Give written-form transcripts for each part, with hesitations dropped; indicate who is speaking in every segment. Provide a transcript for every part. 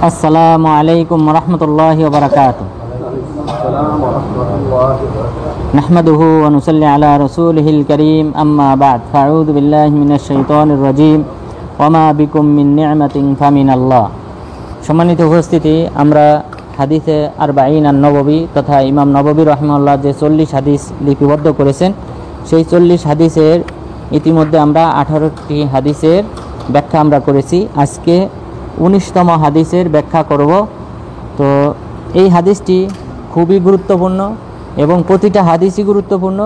Speaker 1: আসসালামু আলাইকুম রহমতুল্লাহি ওয়া বারাকাতুহু। নাহমাদুহু ওয়া নুসাল্লি আলা রাসূলিহিল কারীম, আম্মা বা'দ, ফাআউযু বিল্লাহি মিনাশ শাইতানির রাজীম, ওয়া মা বিকুম মিন নি'মাতিন ফামিনাল্লাহ। সম্মানিত উপস্থিতি, আমরা হাদিসে আরবাঈন আন-নববী তথা ইমাম নববী রাহিমাহুল্লাহ যে 40 হাদিস লিপিবদ্ধ করেছেন, সেই 40 হাদিসের ইতিমধ্যে আমরা 18টি হাদিসের ব্যাখ্যা আমরা করেছি। আজকে 19তম হাদিসের ব্যাখ্যা করব। তো এই হাদিসটি খুবই গুরুত্বপূর্ণ এবং প্রতিটা হাদিসই গুরুত্বপূর্ণ।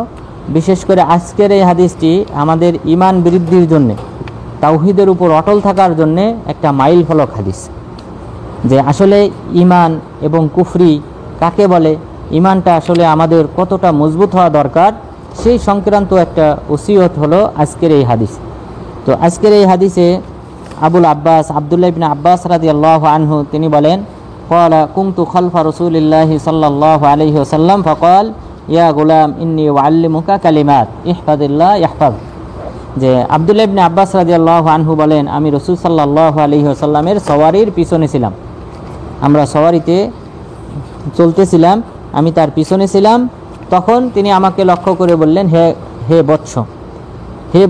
Speaker 1: বিশেষ করে আজকের এই হাদিসটি আমাদের ঈমান বৃদ্ধির জন্যে, তাওহীদের উপর অটল থাকার জন্যে একটা মাইল ফলক হাদিস। যে আসলে ঈমান এবং কুফরি কাকে বলে, ঈমানটা আসলে আমাদের কতটা মজবুত হওয়া দরকার, সেই সংক্রান্ত একটা ওসিয়ত হলো আজকের এই হাদিস। তো আজকের এই হাদিসে আবুল আব্বাস আব্দুল্লাহ ইবনে আব্বাস রাদিয়াল্লাহু আনহু তিনি বলেন, ক্বালা কুনতু খালফা রাসূলিল্লাহি সাল্লাল্লাহু আলাইহি ওয়াসাল্লাম ফাকাল ইয়া গুলাম ইন্নী উআল্লিমুকা কালিমাত ইহফাজিল্লাহ ইয়াহফাজ। যে আব্দুল্লাহ ইবনে আব্বাস রাদিয়াল্লাহু আনহু বলেন, আমি রাসূল সাল্লাল্লাহু আলাইহি ওয়াসাল্লামের সওয়ারির পিছনে ছিলাম। আমরা সওয়ারিতে চলতেছিলাম, আমি তার পিছনে ছিলাম। তখন তিনি আমাকে লক্ষ্য করে বললেন, হে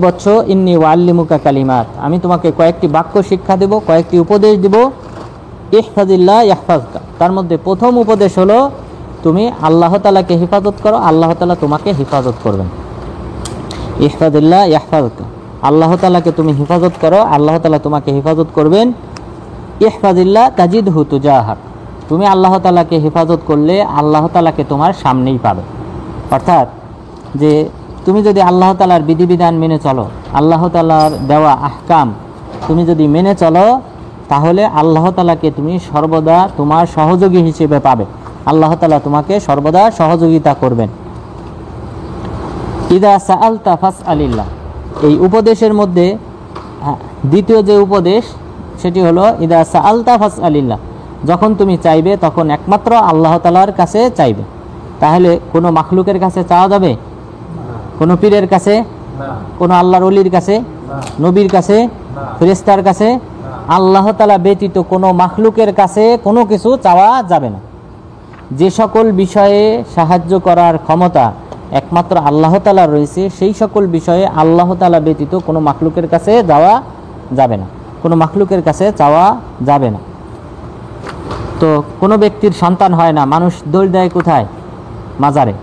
Speaker 1: বৎস, ইন্নী ওয়াল্লিমুকা কালিমাত, আমি তোমাকে কয়েকটি বাক্য শিক্ষা দেব, কয়েকটি উপদেশ দেব। ইহফাজিল্লাহ ইয়াহফাজকা, তার মধ্যে প্রথম উপদেশ হলো তুমি আল্লাহ তাআলাকে হেফাজত করো, আল্লাহ তাআলা তোমাকে হেফাজত করবেন। ইহফাজিল্লাহ ইয়াহফাজকা, আল্লাহ তাআলাকে তুমি হেফাজত করো, আল্লাহ তাআলা তোমাকে হেফাজত করবেন। ইহফাজিল্লাহ তাজিদহু তুজাহাক, তুমি আল্লাহ তাআলাকে হেফাজত করলে আল্লাহ তাআলাকে তোমার সামনেই পাবে। অর্থাৎ যে তুমি যদি আল্লাহ তাআলার বিধিবিধান মেনে চলো, আল্লাহ তাআলার দেওয়া আহকাম তুমি যদি মেনে চলো, তাহলে আল্লাহ তাআলাকে তুমি সর্বদা তোমার সহযোগী হিসেবে পাবে। আল্লাহ তাআলা তোমাকে সর্বদা সহযোগিতা করবেন। ইদা সাআলতা ফাসআলিল্লাহ, এই উপদেশের মধ্যে দ্বিতীয় যে উপদেশ সেটি হলো ইদা সাআলতা ফাসআলিল্লাহ, যখন তুমি চাইবে তখন একমাত্র আল্লাহ তাআলার কাছে চাইবে। তাহলে কোনো মাখলুকের কাছে চাওয়া যাবে? কোনো পীরের কাছে, কোনো আল্লাহর ওলির কাছে, নবীর কাছে, ফেরেশতার কাছে, আল্লাহ তাআলা ব্যতীত কোনো মাখলুকের কাছে কোনো কিছু চাওয়া যাবে না। যে সকল বিষয়ে সাহায্য করার ক্ষমতা একমাত্র আল্লাহ তাআলার রয়েছে, সেই সকল বিষয়ে আল্লাহ তাআলা ব্যতীত কোনো মাখলুকের কাছে যাওয়া যাবে না, কোনো মাখলুকের কাছে চাওয়া যাবে না। তো কোনো ব্যক্তির সন্তান হয় না, মানুষ দৌড় দেয় কোথায়? মাজারে।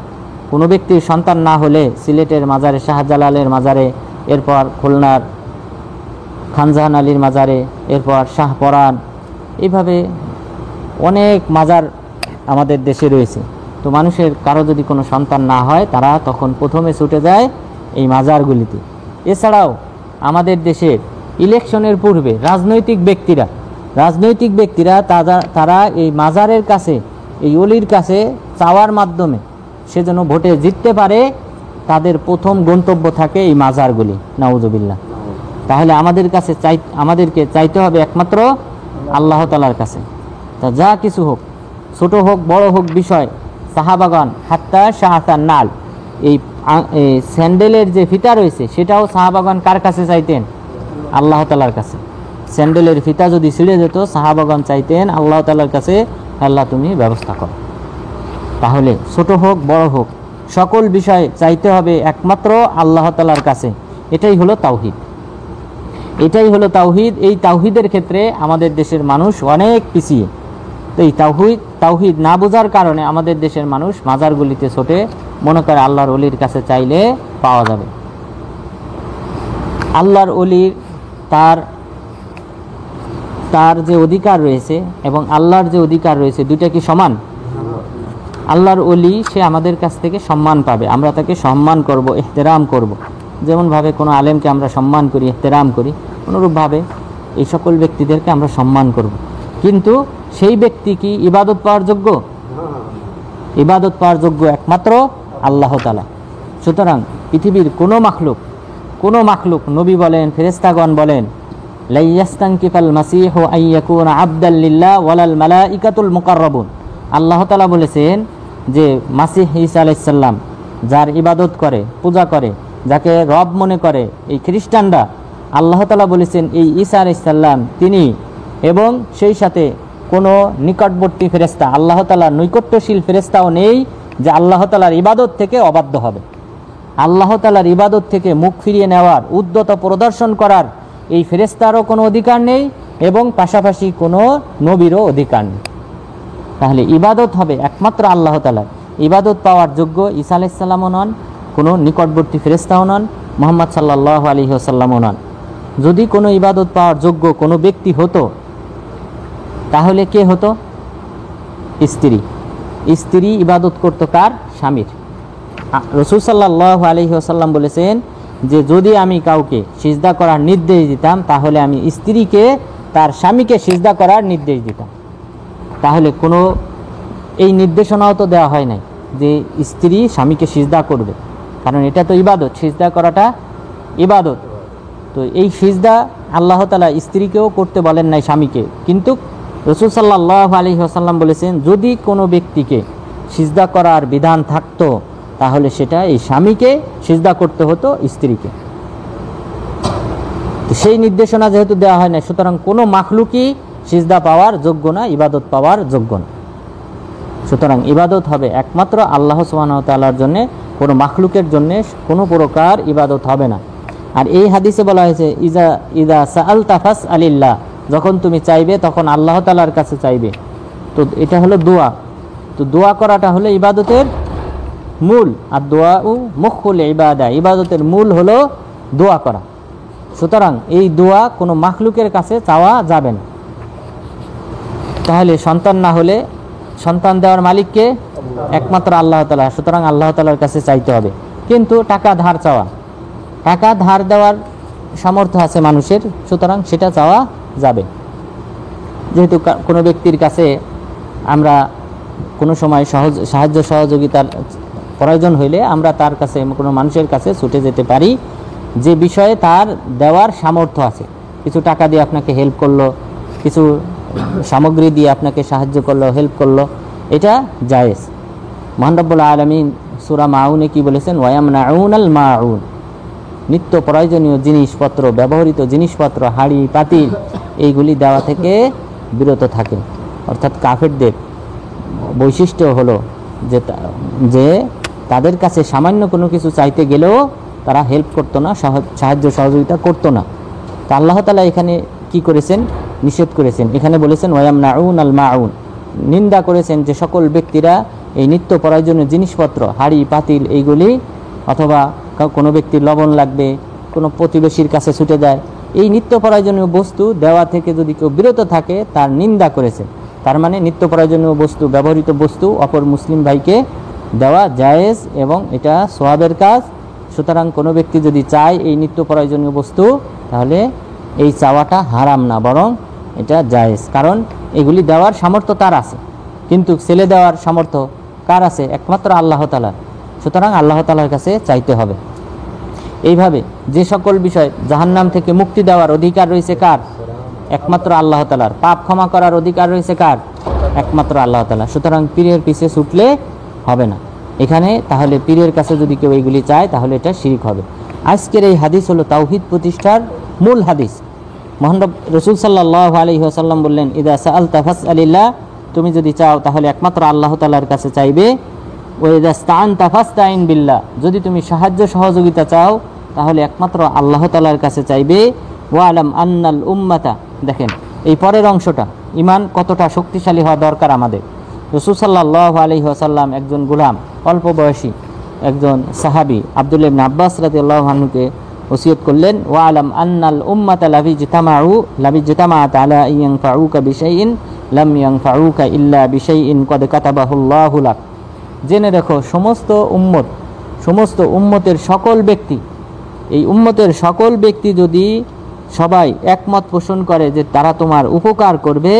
Speaker 1: কোনো ব্যক্তির সন্তান না হলে সিলেটের মাজারে, শাহজালালের মাজারে, এরপর খুলনার খানজাহান আলীর মাজারে, এরপর শাহপরান, এইভাবে অনেক মাজার আমাদের দেশে রয়েছে। তো মানুষের কারো যদি কোনো সন্তান না হয়, তারা তখন প্রথমে ছুটে যায় এই মাজারগুলিতে। এছাড়াও আমাদের দেশের ইলেকশনের পূর্বে রাজনৈতিক ব্যক্তিরা তারা এই মাজারের কাছে, এই অলির কাছে চাওয়ার মাধ্যমে সে যেন ভোটে জিততে পারে, তাদের প্রথম গন্তব্য থাকে এই মাজারগুলি। নাউজুবিল্লাহ। তাহলে আমাদেরকে চাইতে হবে একমাত্র আল্লাহ তাআলার কাছে। তা যা কিছু হোক, ছোট হোক বড় হোক বিষয়, সাহাবাগান হাত্তা শাহাতান নাল, এই স্যান্ডেলের যে ফিতা রয়েছে সেটাও সাহাবাগান কার কাছে চাইতেন? আল্লাহ তাআলার কাছে। স্যান্ডেলের ফিতা যদি ছিঁড়ে যেত, সাহাবাগান চাইতেন আল্লাহ তাআলার কাছে, আল্লাহ তুমি ব্যবস্থা করো। তাহলে ছোট হোক বড় হোক, সকল বিষয় চাইতে হবে একমাত্র আল্লাহ তাআলার কাছে। এটাই হলো তাওহীদ। এই তাওহীদের ক্ষেত্রে আমাদের দেশের মানুষ অনেক পিছিয়ে। তো এই তাওহীদ না বোঝার কারণে আমাদের দেশের মানুষ মাজারগুলিতে ছোটে, মনে করে আল্লাহর ওলির কাছে চাইলে পাওয়া যাবে। আল্লাহর ওলির তার যে অধিকার রয়েছে এবং আল্লাহর যে অধিকার রয়েছে, দুইটা কি সমান? আল্লাহর ওলি সে আমাদের কাছ থেকে সম্মান পাবে, আমরা তাকে সম্মান করব, ইহতেরাম করব। যেমনভাবে কোনো আলেমকে আমরা সম্মান করি, ইহতেরাম করি, অনুরূপভাবে এই সকল ব্যক্তিদেরকে আমরা সম্মান করব। কিন্তু সেই ব্যক্তি কি ইবাদত পাওয়ার যোগ্য? ইবাদত পাওয়ার যোগ্য একমাত্র আল্লাহ তাআলা। সুতরাং পৃথিবীর কোনো মাখলুক, নবী বলেন, ফেরেশতাগণ বলেন, লা ইয়াস্তানকিফাল মাসীহু আন ইয়াকুনা আবদাল লিল্লাহ ওয়ালাল মালাইকাতুল মুকাররাবুন। আল্লাহ তাআলা বলেছেন যে মাসীহ ঈসা আলাইহিস সালাম যার ইবাদত করে, পূজা করে, যাকে রব মনে করে এই খ্রিস্টানরা, আল্লাহ তাআলা বলেছেন এই ঈসা আলাইহিস সালাম তিনি, এবং সেই সাথে কোনো নিকটবর্তী ফেরেশতা, আল্লাহ তাআলার নৈকট্যশীল ফেরেশতাও নেই যে আল্লাহ তাআলার ইবাদত থেকে অবাধ্য হবে। আল্লাহ তাআলার ইবাদত থেকে মুখ ফিরিয়ে নেওয়ার, উদ্যত প্রদর্শন করার এই ফেরেশতারও কোনো অধিকার নেই এবং পাশাপাশি কোনো নবীরও অধিকার নেই। তাহলে ইবাদত হবে একমাত্র আল্লাহ তাআলার। ইবাদত পাওয়ার যোগ্য ঈসা আলাইহিস সালামও নন, কোনো নিকটবর্তী ফেরেশতাও নন, মুহাম্মদ সাল্লাল্লাহু আলাইহি ওয়াসাল্লামও নন। যদি কোনো ইবাদত পাওয়ার যোগ্য কোনো ব্যক্তি হতো তাহলে কে হতো? স্ত্রী। স্ত্রী ইবাদত করতো কার? স্বামীর। রাসূল সাল্লাল্লাহু আলাইহি ওয়াসাল্লাম বলেছেন যে যদি আমি কাউকে সিজদা করার নির্দেশ দিতাম তাহলে আমি স্ত্রীকে তার স্বামীকে সিজদা করার নির্দেশ দিতাম। তাহলে কোনো এই নির্দেশনাও তো দেওয়া হয় নাই যে স্ত্রী স্বামীকে সিজদা করবে, কারণ এটা তো ইবাদত, সিজদা করাটা ইবাদত। তো এই সিজদা আল্লাহ তাআলা স্ত্রীকেও করতে বলেন নাই, স্বামীকে। কিন্তু রাসূল সাল্লাল্লাহু আলাইহি ওয়াসাল্লাম বলেছেন যদি কোনো ব্যক্তিকে সিজদা করার বিধান থাকতো তাহলে সেটা এই স্বামীকে সিজদা করতে হতো, স্ত্রীকে। তো সেই নির্দেশনা যেহেতু দেওয়া হয় না, সুতরাং কোনো মাখলুকই সিজদা পাওয়ার যোগ্য না, ইবাদত পাওয়ার যোগ্য না। সুতরাং ইবাদত হবে একমাত্র আল্লাহ সুবহানাহু ওয়া তাআলার জন্য, কোনো মাখলুকের জন্য কোনো প্রকার ইবাদত হবে না। আর এই হাদিসে বলা হয়েছে ইদা সাআলতা ফাসআলিল্লাহ, যখন তুমি চাইবে তখন আল্লাহ তাআলার কাছে চাইবে। তো এটা হলো দোয়া। তো দোয়া করাটা হলো ইবাদতের মূল, আর দোয়াউ মুখুল ইবাদা, ইবাদতের মূল হলো দোয়া করা। সুতরাং এই দোয়া কোনো মাখলুকের কাছে চাওয়া যাবে না। তাহলে সন্তান না হলে সন্তান দেওয়ার মালিককে? একমাত্র আল্লাহ তাআলা। সুতরাং আল্লাহ তাআলার কাছে চাইতে হবে। কিন্তু টাকা ধার চাওয়া, টাকা ধার দেওয়ার সামর্থ্য আছে মানুষের, সুতরাং সেটা চাওয়া যাবে। যেহেতু কোনো ব্যক্তির কাছে আমরা কোনো সময় সাহায্য সহযোগিতার প্রয়োজন হইলে আমরা তার কাছে, কোনো মানুষের কাছে ছুটে যেতে পারি যে বিষয়ে তার দেওয়ার সামর্থ্য আছে। কিছু টাকা দিয়ে আপনাকে হেল্প করলো, কিছু সামগ্রী দিয়ে আপনাকে সাহায্য করলো, হেল্প করলো, এটা জায়েজ। মহান রব্বুল আলামিন সূরা মাউনে কি বলেছেন? ওয়ায়ামনাউনাল মাউন, নিত্য প্রয়োজনীয় জিনিসপত্র, ব্যবহৃত জিনিসপত্র, হাড়ি পাতিল, এইগুলি দেওয়া থেকে বিরত থাকে। অর্থাৎ কাফেরদের বৈশিষ্ট্য হলো যে তাদের কাছে সামান্য কোনো কিছু চাইতে গেলেও তারা হেল্প করতো না, সাহায্য সহযোগিতা করতো না। তা আল্লাহ তাআলা এখানে কি করেছেন? নিষেধ করেছেন। এখানে বলেছেন ওয়ায়ামনাউনাল মাউন, নিন্দা করেছেন যে সকল ব্যক্তিরা এই নিত্য প্রয়োজনীয় জিনিসপত্র, হাড়ি পাতিল এইগুলি, অথবা কোনো ব্যক্তির লবণ লাগবে, কোনো প্রতিবেশীর কাছে ছুটে যায়, এই নিত্য প্রয়োজনীয় বস্তু দেওয়া থেকে যদি কেউ বিরত থাকে তার নিন্দা করেছে। তার মানে নিত্য প্রয়োজনীয় বস্তু, ব্যবহৃত বস্তু অপর মুসলিম ভাইকে দেওয়া জায়েজ এবং এটা সওয়াবের কাজ। সুতরাং কোনো ব্যক্তি যদি চায় এই নিত্য প্রয়োজনীয় বস্তু, তাহলে এই চাওয়াটা হারাম না, বরং এটা জায়েজ। কারণ এগুলি দেওয়ার সামর্থ্য তার আছে, কিন্তু ছেলে দেওয়ার সামর্থ্য কার আছে? একমাত্র আল্লাহ তাআলার। সুতরাং আল্লাহ তাআলার কাছে চাইতে হবে। এইভাবে যে সকল বিষয়, জাহান্নাম থেকে মুক্তি দেওয়ার অধিকার রয়েছে কার? একমাত্র আল্লাহ তাআলার। পাপ ক্ষমা করার অধিকার রয়েছে কার? একমাত্র আল্লাহ তাআলা। সুতরাং পীরের পিছে ছুটলে হবে না এখানে। তাহলে পীরের কাছে যদি কেউ এইগুলি চায় তাহলে এটা শিরক হবে। আজকের এই হাদিস হলো তাওহীদ প্রতিষ্ঠার মূল হাদিস। মহান রাসূল সাল্লাল্লাহু আলাইহি ওয়াসাল্লাম বললেন ইদা সাআলতা ফাসআলিল্লাহ, তুমি যদি চাও তাহলে একমাত্র আল্লাহ তাআলার কাছে চাইবে। ওয়া ইদা ইসতাআনতা ফাসতাইন বিল্লাহ, যদি তুমি সাহায্য সহযোগিতা চাও তাহলে একমাত্র আল্লাহ তাআলার কাছে চাইবে। ওয়া আলাম আন্নাল উম্মাতা, দেখেন এই পরের অংশটা, ঈমান কতটা শক্তিশালী হওয়া দরকার আমাদের। রাসূল সাল্লাল্লাহু আলাইহি ওয়াসাল্লাম একজন গোলাম, অল্প বয়সী একজন সাহাবী আব্দুল্লাহ ইবনে আব্বাস রাদিয়াল্লাহু আনহুকে ওসিয়ত করলেন, ওয়া আলাম আন্নাল উম্মাতা লাবিজতামাআত আলা ইয়ানফাউকা বিশাইইন লাম ইয়ানফাউকা ইল্লা বিশাইইন ক্বাদ কাতাবাহুল্লাহু লাক। জেনে দেখো সমস্ত উম্মতের সকল ব্যক্তি, এই উম্মতের সকল ব্যক্তি যদি সবাই একমত পোষণ করে যে তারা তোমার উপকার করবে,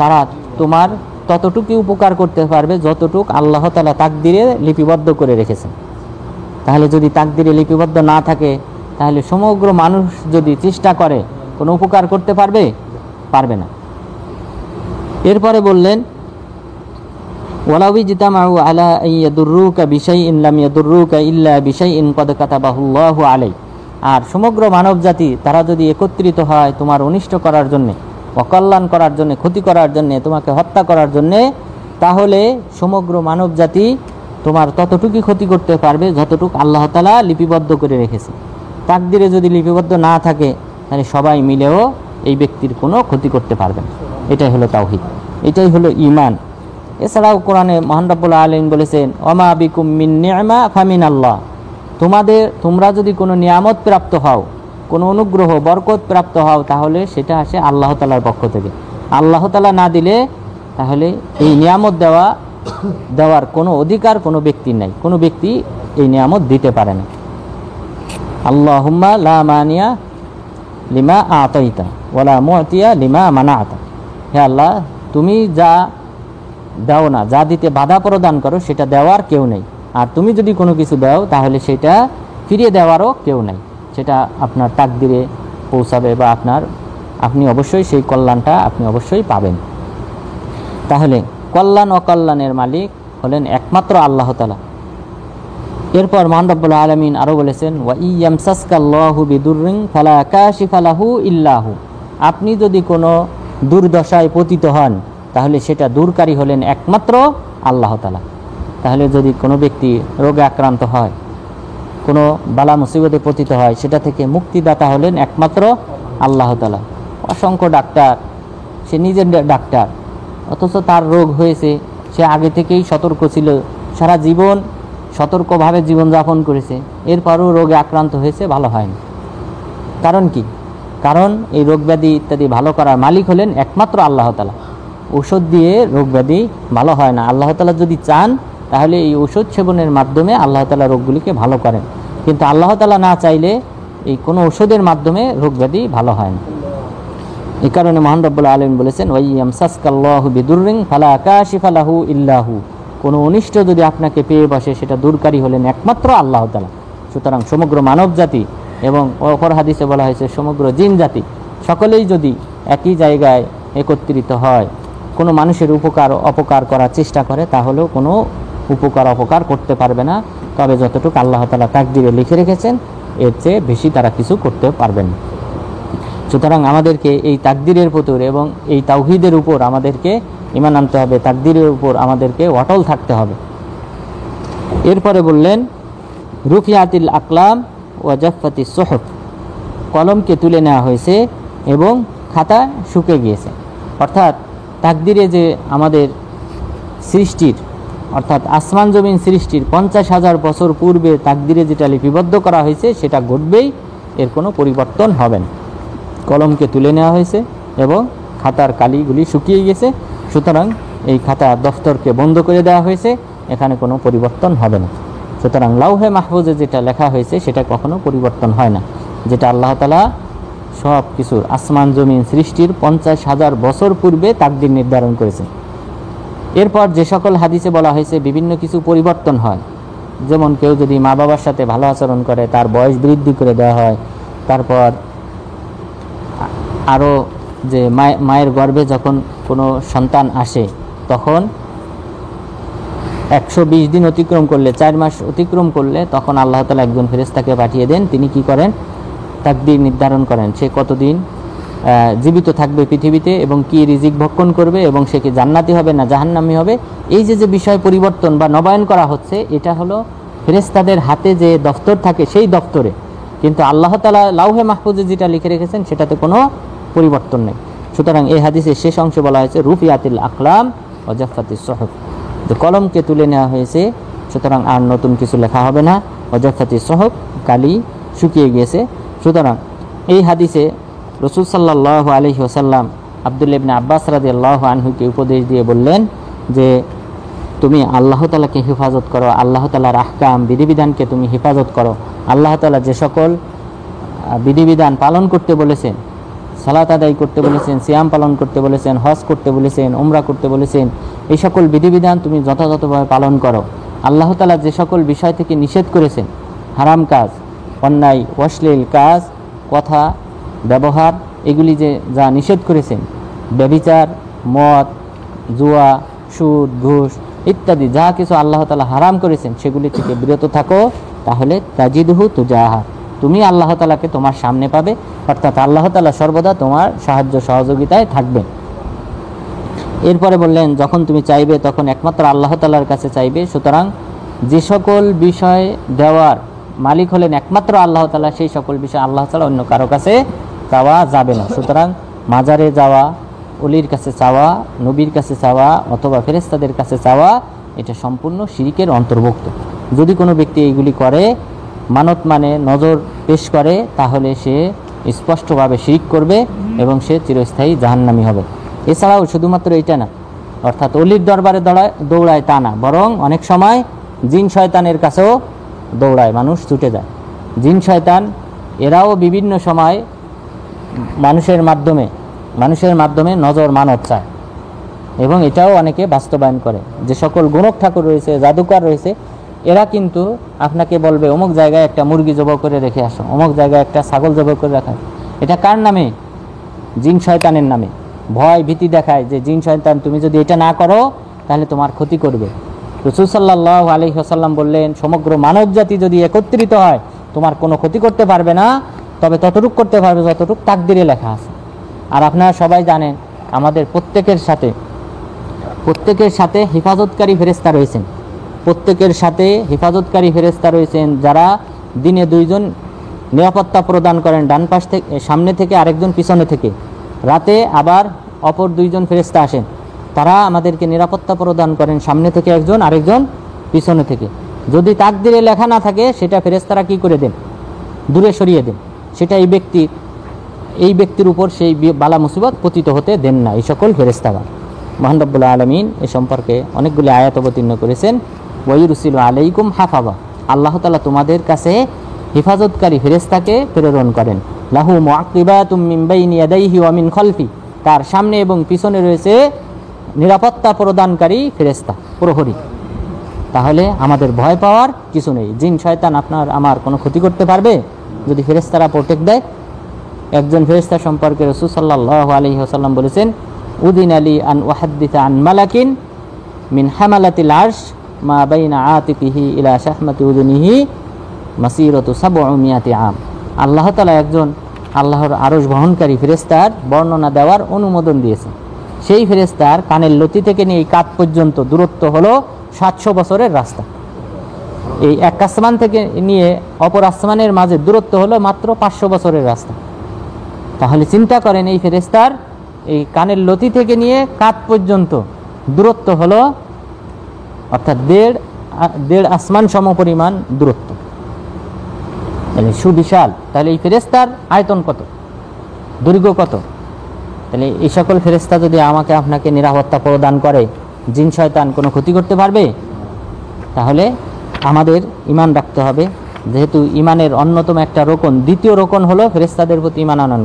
Speaker 1: তারা তোমার ততটুকু উপকার করতে পারবে যতটুক আল্লাহ তাআলা তাকদিরে লিপিবদ্ধ করে রেখেছেন। তাহলে যদি তাকদিরে লিপিবদ্ধ না থাকে, তাহলে সমগ্র মানুষ যদি চেষ্টা করে কোনো উপকার করতে পারবে না। এরপরে বললেন ওয়ালাউ ইজতামাউ আলা আইয়াদুররুকা বিশাইইন লাম ইয়াদুররুকা ইল্লা বিশাইইন ক্বাদ কাতাবাহুল্লাহু আলাইক। আর সমগ্র মানব জাতি তারা যদি একত্রিত হয় তোমার অনিষ্ট করার জন্য, অকল্যাণ করার জন্যে, ক্ষতি করার জন্যে, তোমাকে হত্যা করার জন্যে, তাহলে সমগ্র মানব জাতি তোমার ততটুকুই ক্ষতি করতে পারবে যতটুকু আল্লাহ তাআলা লিপিবদ্ধ করে রেখেছে। তাকদিরে যদি লিপিবদ্ধ না থাকে তাহলে সবাই মিলেও এই ব্যক্তির কোনো ক্ষতি করতে পারবে না। এটাই হলো তাওহীদ, এটাই হলো ঈমান। এছাড়াও কোরআনে মহান রব্বুল আলামিন বলেছেন, ওমা বিকুম মিন নি'মা ফামিন আল্লাহ, তোমরা যদি কোনো নিয়ামত প্রাপ্ত হও, কোনো অনুগ্রহ বরকত প্রাপ্ত হও, তাহলে সেটা আসে আল্লাহ তাআলার পক্ষ থেকে। আল্লাহ তাআলা না দিলে তাহলে এই নিয়ামত দেওয়ার কোনো অধিকার কোনো ব্যক্তির নাই, কোনো ব্যক্তি এই নিয়ামত দিতে পারে না। আল্লাহুম্মা লা মানিয়া লিমা আতাইতা ওয়ালা মুতিয়া লিমা মানাতা, হে আল্লাহ তুমি যা দাও না, যা দিতে বাধা প্রদান করো সেটা দেওয়ার কেউ নেই, আর তুমি যদি কোনো কিছু দাও তাহলে সেটা ফিরিয়ে দেওয়ারও কেউ নাই। সেটা আপনার তাকদিরে পৌঁছাবে বা আপনি অবশ্যই সেই কল্যাণটা আপনি অবশ্যই পাবেন। তাহলে কল্যাণ অকল্যাণের মালিক হলেন একমাত্র আল্লাহ তাআলা। এরপর মহান রব্বুল আলামিন আরও বলেছেন, ওয়া ইয়ামসাসকাল্লাহু বিদুররিন ফালা কাশিফা লাহু ইল্লাহু, আপনি যদি কোনো দুর্দশায় পতিত হন তাহলে সেটা দূরকারী হলেন একমাত্র আল্লাহ তাআলা। তাহলে যদি কোনো ব্যক্তি রোগে আক্রান্ত হয়, কোনো বালা মুসিবতে পতিত হয়, সেটা থেকে মুক্তিদাতা হলেন একমাত্র আল্লাহ তাআলা। অসংখ্য ডাক্তার, সে নিজের ডাক্তার, অথচ তার রোগ হয়েছে, সে আগে থেকেই সতর্ক ছিল, সারা জীবন সতর্কভাবে জীবনযাপন করেছে, এরপরও রোগে আক্রান্ত হয়েছে, ভালো হয়নি। কারণ কি? কারণ এই রোগ ব্যাধি ইত্যাদি ভালো করার মালিক হলেন একমাত্র আল্লাহ তাআলা। ঔষধ দিয়ে রোগ ব্যাধি ভালো হয় না। আল্লাহ তাআলা যদি চান তাহলে এই ঔষধ সেবনের মাধ্যমে আল্লাহ তাআলা রোগগুলিকে ভালো করেন, কিন্তু আল্লাহ তাআলা না চাইলে এই কোনো ঔষধের মাধ্যমে রোগ ব্যাধি ভালো হয় না। এই কারণে মহান রব্বুল আলামিন বলেছেন, ওয়া ইয়ামসাসকাল্লাহু বিদুররিন ফালা কাশিফা লাহু ইল্লাহু, কোনো অনিষ্ট যদি আপনাকে পেয়ে বসে সেটা দূরকারী হলেন একমাত্র আল্লাহ তাআলা। সুতরাং সমগ্র মানব জাতি এবং অপর হাদিসে বলা হয়েছে সমগ্র জিন জাতি সকলেই যদি একই জায়গায় একত্রিত হয়, কোনো মানুষের অপকার করার চেষ্টা করে, তাহলেও কোনো অপকার করতে পারবে না। তবে যতটুকু আল্লাহ তাআলা তাকদীরে লিখে রেখেছেন এর চেয়ে বেশি তারা কিছু করতে পারবেন না। সুতরাং আমাদেরকে এই তাকদীরের উপর এবং এই তাওহীদের উপর আমাদেরকে ঈমান আনতে হবে, তাকদীরের উপর আমাদেরকে অটল থাকতে হবে। এরপরে বললেন, রুফিয়াতিল আকলাম ওয়া জাফফাতিস সুহুফ, কলমকে তুলে নেওয়া হয়েছে এবং খাতা শুকিয়ে গিয়েছে। অর্থাৎ তাকদীরে যে আমাদের সৃষ্টির, অর্থাৎ আসমান জমিন সৃষ্টির 50,000 বছর পূর্বে তাকদীরে যেটা লিপিবদ্ধ করা হয়েছে সেটা ঘটবেই, এর কোনো পরিবর্তন হবে না। কলমকে তুলে নেওয়া হয়েছে এবং খাতার কালিগুলি শুকিয়ে গেছে, সুতরাং এই খাতা দফতরকে বন্ধ করে দেওয়া হয়েছে, এখানে কোনো পরিবর্তন হবে না। সুতরাং লাউহে মাহফুজে যেটা লেখা হয়েছে সেটা কখনো পরিবর্তন হয় না, যেটা আল্লাহ তাআলা সব কিছুর আসমান জমিন সৃষ্টির 50,000 বছর পূর্বে তাকদীর নির্ধারণ করেছে। এরপর যে সকল হাদিসে বলা হয়েছে বিভিন্ন কিছু পরিবর্তন হয়, যেমন কেউ যদি মা বাবার সাথে ভালো আচরণ করে তার বয়স বৃদ্ধি করে দেওয়া হয়, তারপর আরও যে মায়ের গর্ভে যখন কোনো সন্তান আসে তখন 120 দিন অতিক্রম করলে, 4 মাস অতিক্রম করলে তখন আল্লাহ তাআলা একজন ফেরেশতাকে পাঠিয়ে দেন, তিনি কি করেন? তাকদীর নির্ধারণ করেন সে কতদিন জীবিত থাকবে পৃথিবীতে এবং কি রিজিক ভক্ষণ করবে এবং সে কি জান্নাতি হবে না জাহান্নামী হবে। এই যে বিষয় পরিবর্তন বা নবায়ন করা হচ্ছে, এটা হলো ফেরেশতাদের হাতে যে দফতর থাকে সেই দফতরে, কিন্তু আল্লাহ তাআলা লাউহে মাহফুজে যেটা লিখে রেখেছেন সেটাতে কোনো পরিবর্তন নেই। সুতরাং এই হাদিসের শেষ অংশে বলা হয়েছে রুফিয়াতিল আকলাম ওয়া জাফফাতিস সুহুফ, যে কলমকে তুলে নেওয়া হয়েছে, সুতরাং আর নতুন কিছু লেখা হবে না। ওয়া জাফফাতিস সুহুফ, কালি শুকিয়ে গিয়েছে। সুতরাং এই হাদিসে রাসূল সাল্লাল্লাহু আলাইহি ওয়াসাল্লাম আব্দুল্লাহ ইবনে আব্বাস রাদিয়াল্লাহু আনহুকে উপদেশ দিয়ে বললেন যে তুমি আল্লাহ তাআলাকে হেফাজত করো, আল্লাহ তাআলার আহকাম বিধিবিধানকে তুমি হেফাজত করো। আল্লাহ তাআলা যে সকল বিধিবিধান পালন করতে বলেছেন, সালাত আদায় করতে বলেছেন, সিয়াম পালন করতে বলেছেন, হজ করতে বলেছেন, উমরা করতে বলেছেন, এই সকল বিধিবিধান তুমি যথাযথভাবে পালন করো। আল্লাহ তাআলা যে সকল বিষয় থেকে নিষেধ করেছেন, হারাম কাজ, অন্যায় অশ্লীল কাজ, কথা ব্যবহার, এগুলি যে যা নিষেধ করেছেন, ব্যভিচার, মদ, জুয়া, সুদ, ঘুষ ইত্যাদি যা কিছু আল্লাহ তাআলা হারাম করেছেন সেগুলি থেকে বিরত থাকো, তাহলে তাজিদহু তুজাহা, তুমি আল্লাহ তাআলাকে তোমার সামনে পাবে, অর্থাৎ আল্লাহ তাআলা সর্বদা তোমার সাহায্য সহযোগিতায় থাকবেন। এরপরে বললেন যখন তুমি চাইবে তখন একমাত্র আল্লাহ তাআলার কাছে চাইবে। সুতরাং যে সকল বিষয় দেওয়ার মালিক হলেন একমাত্র আল্লাহ তাআলা, সেই সকল বিষয় আল্লাহ তাআলা অন্য কারো কাছে চাওয়া যাবে না। সুতরাং মাজারে যাওয়া, অলির কাছে চাওয়া, নবীর কাছে চাওয়া অথবা ফেরেশতাদের কাছে চাওয়া এটা সম্পূর্ণ শিরকের অন্তর্ভুক্ত। যদি কোনো ব্যক্তি এইগুলি করে, মানত মানে নজর পেশ করে, তাহলে সে স্পষ্টভাবে শিরক করবে এবং সে চিরস্থায়ী জাহান্নামী হবে। এছাড়াও শুধুমাত্র এইটা না, অর্থাৎ অলির দরবারে দৌড়ায় তা না, বরং অনেক সময় জিন শয়তানের কাছেও দৌড়ায়, মানুষ ছুটে যায়। জিন শয়তান এরাও বিভিন্ন সময় মানুষের মাধ্যমে নজর মানত চায় এবং এটাও অনেকে বাস্তবায়ন করে। যে সকল গুণক ঠাকুর রয়েছে, জাদুকর রয়েছে, এরা কিন্তু আপনাকে বলবে অমুক জায়গায় একটা মুরগি জবাই করে রেখে আসো, অমুক জায়গায় একটা ছাগল জবাই করে রাখা। এটা কার নামে? জিন শয়তানের নামে। ভয় ভীতি দেখায় যে জিন শয়তান তুমি যদি এটা না করো তাহলে তোমার ক্ষতি করবে। রাসূল সাল্লাল্লাহু আলাইহি ওয়াসাল্লাম বললেন সমগ্র মানব জাতি যদি একত্রিত হয় তোমার কোনো ক্ষতি করতে পারবে না, তবে ততটুক করতে পারবে যতটুক তাকদিরে লেখা আছে। আর আপনারা সবাই জানেন আমাদের প্রত্যেকের সাথে হেফাজতকারী ফেরেশতা রয়েছেন, যারা দিনে 2 জন নিরাপত্তা প্রদান করেন, ডান পাশ থেকে সামনে থেকে, আরেকজন পিছনে থেকে। রাতে আবার অপর 2 জন ফেরেশতা আসেন, তারা আমাদেরকে নিরাপত্তা প্রদান করেন, সামনে থেকে একজন, আরেকজন পিছনে থেকে। যদি তাকদিরে লেখা না থাকে সেটা ফেরেশতারা কি করে দেন? দূরে সরিয়ে দেন। সেটা এই ব্যক্তির উপর সেই বালা মুসিবত পতিত হতে দেন না এই সকল ফেরেশতারা। মহান রব্বুল আলামিন এ সম্পর্কে অনেকগুলি আয়াত অবতীর্ণ করেছেন। ওয়ায়ুরসিলু আলাইকুম হাফাযা, আল্লাহ তাআলা তোমাদের কাছে হেফাজতকারী ফেরেশতাকে প্রেরণ করেন। লাহু মুআকিবাতুম মিন বাইনি ইয়াদাইহি ওয়া মিন খালফি, তার সামনে এবং পিছনে রয়েছে নিরাপত্তা প্রদানকারী ফেরেশতা, প্রহরী। তাহলে আমাদের ভয় পাওয়ার কিছু নেই। জিন শয়তান আপনার আমার কোনো ক্ষতি করতে পারবে যদি ফেরেশতারা প্রোটেক্ট দেয়। একজন ফেরেশতা সম্পর্কে রাসূল সাল্লাল্লাহু আলাইহি ওয়াসাল্লাম বলেছেন উদিনা লি আন উহাদ্দিসা আন মালাকিন মিন হামালাতিল আরশ মা বাইনা আতিকিহি ইলা শাহমাতি উযুনিহি মাসিরাতু 700 আম। আল্লাহ তাআলা একজন আল্লাহর আরশ বহনকারী ফেরেশতার বর্ণনা দেওয়ার অনুমোদন দিয়েছেন। সেই ফেরেশতার কানের লতি থেকে নিয়ে এই কাঁধ পর্যন্ত দূরত্ব হলো 700 বছরের রাস্তা। এই এক আসমান থেকে নিয়ে অপর আসমানের মাঝে দূরত্ব হলো মাত্র 500 বছরের রাস্তা। তাহলে চিন্তা করেন এই ফেরেশতার এই কানের লতি থেকে নিয়ে কাঁধ পর্যন্ত দূরত্ব হলো অর্থাৎ দেড় আসমান সমপরিমাণ দূরত্ব, তাহলে সুবিশাল। তাহলে এই ফেরেশতার আয়তন কত, দৈর্ঘ্য কত? তাহলে এই সকল ফেরেশতা যদি আমাকে আপনাকে নিরাপত্তা প্রদান করে, জিন শয়তান কোনো ক্ষতি করতে পারবে? তাহলে আমাদের ঈমান রাখতে হবে। যেহেতু ঈমানের অন্যতম একটা রোকন, দ্বিতীয় রোকন হলো ফেরেশতাদের প্রতি ঈমান আনয়ন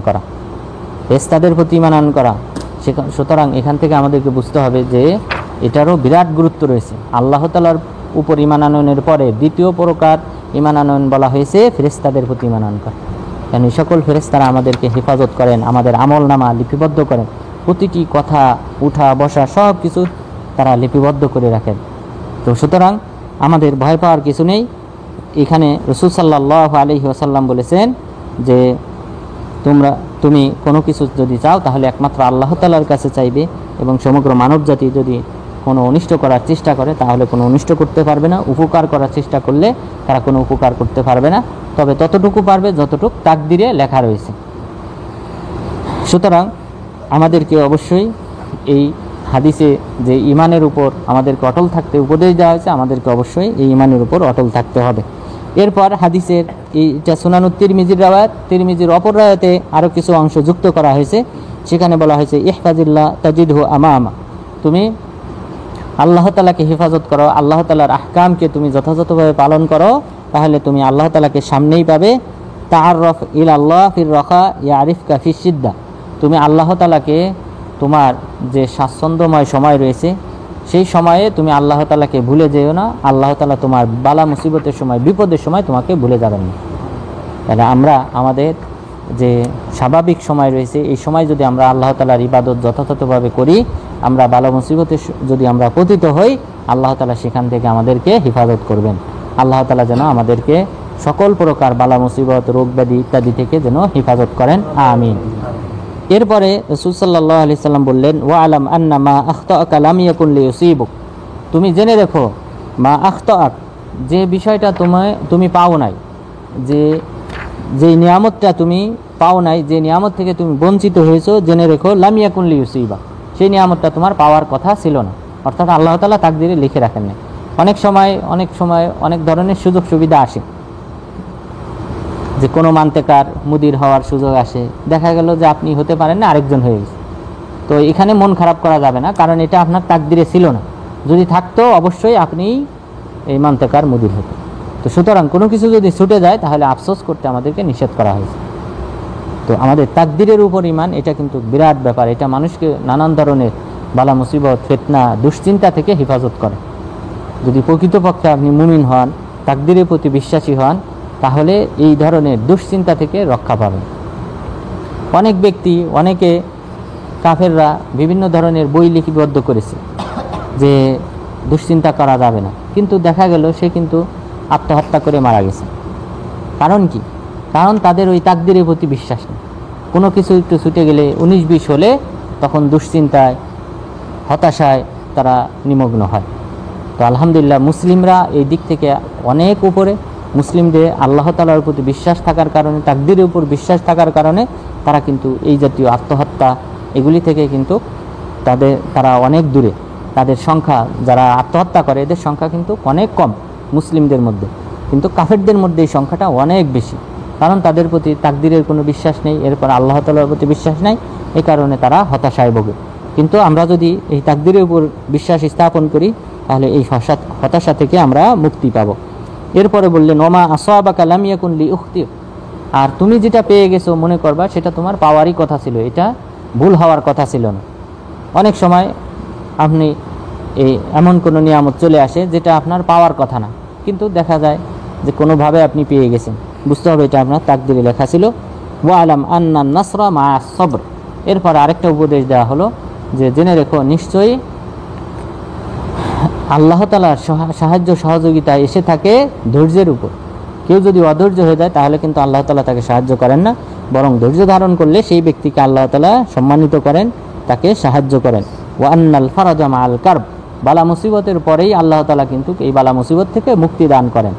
Speaker 1: করা। সুতরাং এখান থেকে আমাদেরকে বুঝতে হবে যে এটারও বিরাট গুরুত্ব রয়েছে। আল্লাহ তাআলার উপর ঈমান আনয়নের পরে দ্বিতীয় প্রকার ঈমান আনয়ন বলা হয়েছে ফেরেশতাদের প্রতি ঈমান আনয়ন করা। কারণ এই সকল ফেরেশতারা আমাদেরকে হেফাজত করেন, আমাদের আমলনামা লিপিবদ্ধ করেন, প্রতিটি কথা উঠা বসা সব কিছু তারা লিপিবদ্ধ করে রাখেন। তো সুতরাং আমাদের ভয় পাওয়ার কিছু নেই। এখানে রাসূল সাল্লাল্লাহু আলাইহি ওয়াসাল্লাম বলেছেন যে তুমি কোনো কিছু যদি চাও তাহলে একমাত্র আল্লাহ তাআলার কাছে চাইবে, এবং সমগ্র মানবজাতি যদি কোনো অনিষ্ট করার চেষ্টা করে তাহলে কোনো অনিষ্ট করতে পারবে না, উপকার করার চেষ্টা করলে তারা কোনো উপকার করতে পারবে না, তবে ততটুকু পারবে যতটুকু তাকদিরে লেখা রয়েছে। সুতরাং আমাদেরকে অবশ্যই এই হাদিসে যে ঈমানের উপর আমাদেরকে অটল থাকতে উপদেশ দেওয়া হয়েছে, আমাদেরকে অবশ্যই এই ঈমানের উপর অটল থাকতে হবে। এরপর হাদিসের এইটা সুনানুত তিরমিজির রাওয়ায়াত, তিরমিজির অপর রাওয়ায়াতে আরও কিছু অংশ যুক্ত করা হয়েছে। সেখানে বলা হয়েছে ইহফাজিল্লাহ তাজিদহু আমামা, তুমি আল্লাহ তাআলাকে হেফাজত করো, আল্লাহ তাআলার আহকামকে তুমি যথাযথভাবে পালন করো, তাহলে তুমি আল্লাহ তাআলাকে সামনেই পাবে। তাআররাফ ইলাল্লাহ ফির রাখা ইয়ারিফকা ফিস সিদ্দা, তুমি আল্লাহ তাআলাকে তোমার যে স্বাচ্ছন্দ্যময় সময় রয়েছে সেই সময়ে তুমি আল্লাহ তাআলাকে ভুলে যেও না। আল্লাহ তাআলা তোমার বালা মুসিবতের সময়, বিপদের সময় তোমাকে ভুলে যাবেন না। তাহলে আমরা আমাদের যে স্বাভাবিক সময় রয়েছে এই সময় যদি আমরা আল্লাহ তাআলার ইবাদত যথাযথভাবে করি, আমরা বালা মুসিবতে যদি আমরা পতিত হই, আল্লাহ তাআলা সেখান থেকে আমাদেরকে হেফাজত করবেন। আল্লাহ তাআলা যেন আমাদেরকে সকল প্রকার বালা মুসিবত, রোগ ব্যাধি ইত্যাদি থেকে যেন হেফাজত করেন, আমিন। এরপরে রাসূল সাল্লাল্লাহু আলাইহি সাল্লাম বললেন, ওয়া আলাম আন্না মা আখতাআকা লাম ইয়াকুন লিয়ুসিবুক, তুমি জেনে রেখো, মা আখতাআক, যে বিষয়টা তুমি পাও নাই, যে নিয়ামতটা তুমি পাও নাই, যে নিয়ামত থেকে তুমি বঞ্চিত হয়েছো, জেনে রেখো লাম ইয়াকুন লিয়ুসিবা, সেই নিয়ামতটা তোমার পাওয়ার কথা ছিল না, অর্থাৎ আল্লাহ তাআলা তাকদিরে লিখে রাখেন না। অনেক সময় অনেক ধরনের সুযোগ সুবিধা আসে, যে কোনো মান্তেকার মুদির হওয়ার সুযোগ আসে, দেখা গেল যে আপনি হতে পারেন না, আরেকজন হয়ে গেছে। তো এখানে মন খারাপ করা যাবে না, কারণ এটা আপনার তাকদিরে ছিল না, যদি থাকতো অবশ্যই আপনি এই মান্তেকার মুদির হতো। তো সুতরাং কোনো কিছু যদি ছুটে যায় তাহলে আফসোস করতে আমাদেরকে নিষেধ করা হয়েছে। তো আমাদের তাকদিরের উপর ঈমান, এটা কিন্তু বিরাট ব্যাপার, এটা মানুষকে নানান ধরনের বালা মুসিবত, ফিতনা, দুশ্চিন্তা থেকে হেফাজত করে। যদি প্রকৃতপক্ষে আপনি মুমিন হন, তাকদিরের প্রতি বিশ্বাসী হন, তাহলে এই ধরনের দুশ্চিন্তা থেকে রক্ষা পাবেন। অনেকে কাফেররা বিভিন্ন ধরনের বই লিপিবদ্ধ করেছে যে দুশ্চিন্তা করা যাবে না, কিন্তু দেখা গেল সে কিন্তু আত্মহত্যা করে মারা গেছে। কারণ কি? কারণ তাদের ওই তাকদিরের প্রতি বিশ্বাস নেই। কোনো কিছু একটু ছুটে গেলে, 19-20 হলে, তখন দুশ্চিন্তায়, হতাশায় তারা নিমগ্ন হয়। তো আলহামদুলিল্লাহ, মুসলিমরা এই দিক থেকে অনেক উপরে। মুসলিমদের আল্লাহ তাআলার প্রতি বিশ্বাস থাকার কারণে, তাকদিরের উপর বিশ্বাস থাকার কারণে তারা কিন্তু এই জাতীয় আত্মহত্যা এগুলি থেকে কিন্তু তারা অনেক দূরে। তাদের সংখ্যা, যারা আত্মহত্যা করে, এদের সংখ্যা কিন্তু অনেক কম মুসলিমদের মধ্যে, কিন্তু কাফেরদের মধ্যে এই সংখ্যাটা অনেক বেশি। কারণ তাদের প্রতি তাকদিরের কোনো বিশ্বাস নেই, এরপর আল্লাহ তাআলার প্রতি বিশ্বাস নেই, এই কারণে তারা হতাশায় ভোগে। কিন্তু আমরা যদি এই তাকদিরের উপর বিশ্বাস স্থাপন করি, তাহলে এই হতাশা থেকে আমরা মুক্তি পাব। এরপরে বললেন, ওমা আসাবাকা লাম ইয়াকুন লিউখতিক, আর তুমি যেটা পেয়ে গেছো মনে করবা সেটা তোমার পাওয়ারই কথা ছিল, এটা ভুল হওয়ার কথা ছিল না। অনেক সময় আপনি এমন কোনো নিয়ামত চলে আসে যেটা আপনার পাওয়ার কথা না, কিন্তু দেখা যায় যে কোনোভাবে আপনি পেয়ে গেছেন, বুঝতে হবে এটা আপনার তাকদিরে লেখা ছিল। ওয়া আলাম আন্নান নাসরা মা সবর, এরপর আরেকটা উপদেশ দেওয়া হলো যে জেনে রেখো, নিশ্চয়ই আল্লাহ তাআলার সাহায্য সহযোগিতা এসে থাকে ধৈর্যের উপর। কেউ যদি অধৈর্য হয়ে যায় তাহলে কিন্তু আল্লাহ তাআলা তাকে সাহায্য করেন না, বরং ধৈর্য ধারণ করলে সেই ব্যক্তিকে আল্লাহ তাআলা সম্মানিত করেন, তাকে সাহায্য করেন। ওয়া আন্নাল ফারাজা মাআল কারব, বালা মুসিবতের পরেই আল্লাহ তাআলা কিন্তু এই বালা মুসিবত থেকে মুক্তি দান করেন।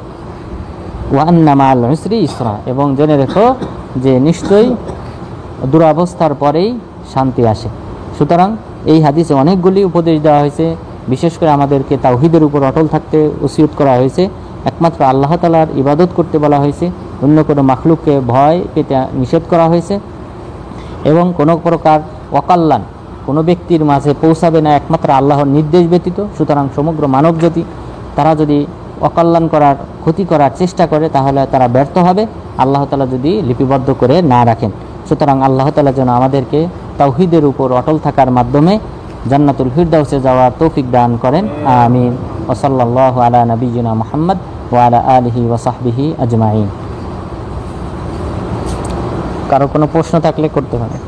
Speaker 1: ওয়া আন্না মাআল উসরি ইসরা, এবং জেনে রেখো যে নিশ্চয়ই দুরবস্থার পরেই শান্তি আসে। সুতরাং এই হাদিসে অনেকগুলি উপদেশ দেওয়া হয়েছে, বিশেষ করে আমাদেরকে তাওহীদের উপর অটল থাকতে ওসিয়ত করা হয়েছে, একমাত্র আল্লাহ তাআলার ইবাদত করতে বলা হয়েছে, অন্য কোনো মাখলুককে ভয় পেতে নিষেধ করা হয়েছে, এবং কোনো প্রকার অকল্যাণ কোনো ব্যক্তির মাঝে পৌঁছাবে না একমাত্র আল্লাহর নির্দেশ ব্যতীত। সুতরাং সমগ্র মানবজাতি তারা যদি অকল্যাণ করার, ক্ষতি করার চেষ্টা করে তাহলে তারা ব্যর্থ হবে, আল্লাহ তাআলা যদি লিপিবদ্ধ করে না রাখেন। সুতরাং আল্লাহ তাআলা যেন আমাদেরকে তাওহীদের উপর অটল থাকার মাধ্যমে জান্নাতুল ফিরদাউসে যাওয়ার তৌফিক দান করেন, আমিন। ওয়া সাল্লাল্লাহু আলা নাবিয়্যিনা মুহাম্মদ ওয়া আলা আলিহি ওয়া সাহবিহি আজমাইন। কারো কোনো প্রশ্ন থাকলে করতে পারেন।